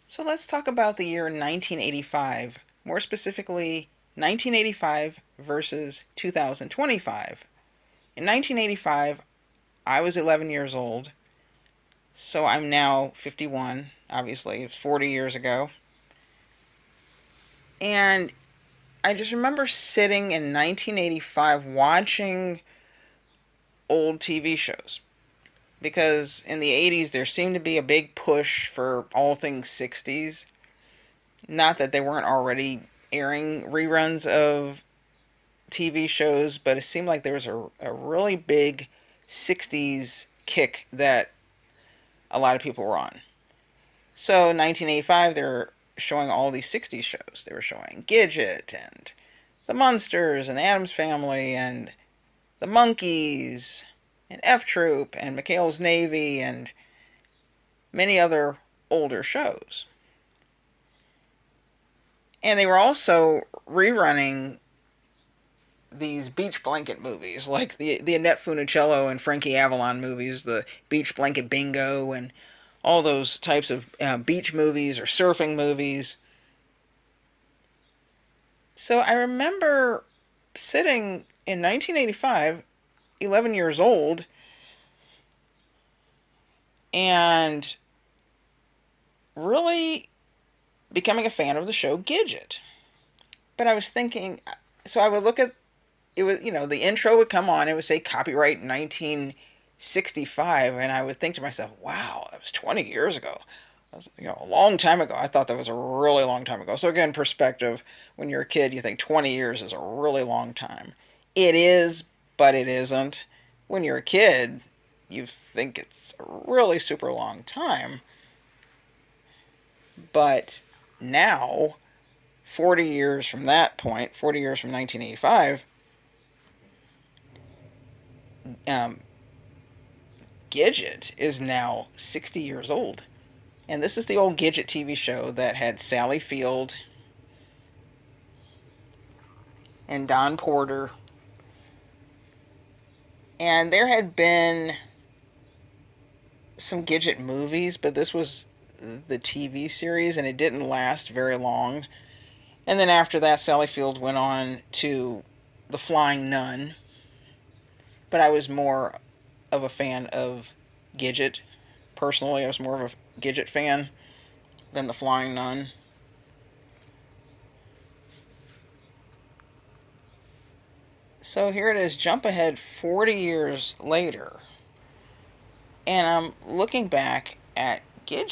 So let's talk about the year 1985, more specifically 1985 versus 2025. In 1985, I was 11 years old, so I'm now 51, obviously, it's 40 years ago. And I just remember sitting in 1985 watching old TV shows because in the 80s there seemed to be a big push for all things 60s. Not that they weren't already airing reruns of TV shows, but it seemed like there was a really big 60s kick that a lot of people were on. So, 1985, they're showing all these 60s shows. They were showing Gidget and the Munsters and the Addams Family and the Monkees and F Troop and McHale's Navy and many other older shows. And they were also rerunning these beach blanket movies, like the Annette Funicello and Frankie Avalon movies, the Beach Blanket Bingo, and all those types of beach movies or surfing movies. So I remember sitting in 1985, 11 years old, and really becoming a fan of the show Gidget. But I was thinking, so I would look at it was, the intro would come on, it would say copyright 1965, and I would think to myself, wow, that was 20 years ago. That was, a long time ago. I thought that was a really long time ago. So again, perspective, when you're a kid, you think 20 years is a really long time. It is, but it isn't. When you're a kid, you think it's a really super long time. But now, 40 years from that point, 40 years from 1985, um, Gidget is now 60 years old. And this is the old Gidget TV show that had Sally Field and Don Porter. And there had been some Gidget movies, but this was the TV series, and it didn't last very long. And then after that, Sally Field went on to The Flying Nun. But I was more of a fan of Gidget. Personally, I was more of a Gidget fan than The Flying Nun. So here it is, jump ahead 40 years later, and I'm looking back at Gidget.